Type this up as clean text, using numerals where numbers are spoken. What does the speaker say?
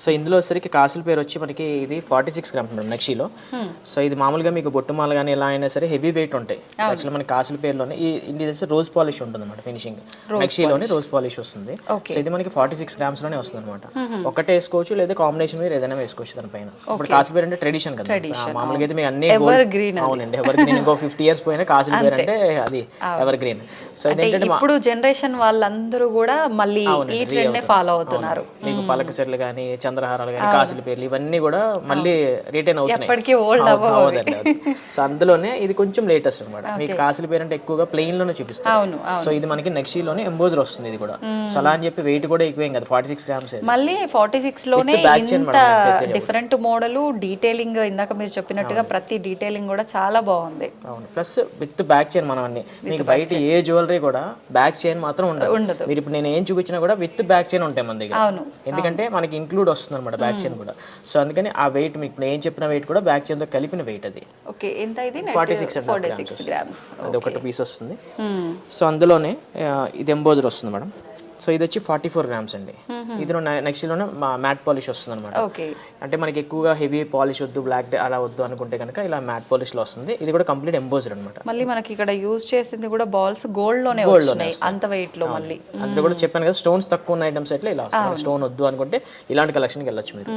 So ఇందులో వచ్చేసరికి కాసుల పేరు వచ్చి మనకి ఇది 46 గ్రామ్స్ మేడం నక్షిలో. సో ఇది మామూలుగా మీకు బొట్టుమాల కానీ ఎలా అయినా సరే హెవీ వెయిట్ ఉంటాయి. యాక్చువల్లీ మన కాసుల పేరులోనే ఇది రోజ్ పాలిష్ ఉంటుంది అనమాట. ఫినిషింగ్ నక్షిలోనే రోజ్ పాలిష్ వస్తుంది. సో ఇది మనకి 46 గ్రామ్స్ లోనే వస్తుంది అనమాట. ఒకటే వేసుకోవచ్చు లేదా కాంబినేషన్ మీరు ఏదైనా వేసుకోవచ్చు దానిపైన. ఇప్పుడు కాసుల పేరు అంటే ట్రెడిషన్ కదా, మామూలుగా అయితే మీకు అన్ని అవునండి ఎవర్ గ్రీన్. ఇంకో 50 years పోయినా కాసుల పేరు అంటే అది ఎవర్ గ్రీన్. సో ఇదేంటంటే ఇప్పుడు జనరేషన్ వాళ్ళందరూ కూడా మళ్ళీ ఈ ట్రెండ్ నే ఫాలో అవుతున్నారు. మీకు పలక చెట్లు కానీ చంద్రహారాలు కానీ కాసుల పేర్లు ఇవన్నీ కూడా మళ్ళీ రిటైన్ అవుతున్నాయి. సో అందులోనే ఇది కొంచెం లేటెస్ట్ అనమాట. మీకు కాసుల పేరు అంటే ఎక్కువగా ప్లెయిన్ లోనే చూపిస్తారు. సో ఇది మనకి నక్షిలోనే ఎంబోజర్ వస్తుంది ఇది కూడా. సో అలా అని చెప్పి వెయిట్ కూడా ఎక్కువేం కదా, 46 గ్రామ్స్. మళ్ళీ 46 లోనే ఇంత డిఫరెంట్ మోడల్ డీటెయిలింగ్, ఇందాక మీరు చెప్పినట్టుగా ప్రతి డీటెయిలింగ్ కూడా చాలా బాగుంది. అవును, ప్లస్ విత్ బ్యాక్ చైన్. మనం అన్ని మీకు బయట ఏ జ్యువెలరీ కూడా బ్యాక్ చైన్ మాత్రం ఉండదు. మీరు ఇప్పుడు నేను ఏం చూపించినా కూడా విత్ బ్యాక్ చైన్ ఉంటాయి మన దగ్గర. ఎందుకంటే మనకి ఇంక్లూడ్ వస్తుంది అనమాట బ్యాక్ చైన్ కూడా. సో అందుకని ఆ వెయిట్ మీకు నేను ఏం చెప్పిన వెయిట్ కూడా బ్యాక్ చైన్ తో కలిపిన వెయిట్ అది. ఓకే, ఎంత ఇది? 46 గ్రామ్స్. అది ఒకటి పీస్ వస్తుంది. సో అందులోనే ఇది ఎంబోజర్ వస్తుంది మేడం. సో ఇది వచ్చి 44 గ్రామ్స్ అండి. ఇది నెక్స్ట్ లోనే మ్యాట్ పాలిష్ వస్తుంది అనమాట. అంటే మనకి ఎక్కువగా హెవీ పాలిష్ వద్దు, బ్లాక్ అలా వద్దు అనుకుంటే కనుక ఇలా మ్యాట్ పాలిష్ లో వస్తుంది. ఇది కూడా కంప్లీట్ ఎంబోజర్ అనమాట. మళ్ళీ మనకి ఇక్కడ యూజ్ చేసింది కూడా బాల్స్ గోల్డ్ లోనే వస్తున్నాయి, అంత వెయిట్ లో. మళ్ళీ అందులో కూడా చెప్పాను కదా, స్టోన్స్ తక్కువ ఉన్న ఐటమ్స్ అయితే ఇలా వస్తుంది. స్టోన్ వద్దు అనుకుంటే ఇలాంటి కలెక్షన్కి వెళ్ళొచ్చు మీరు.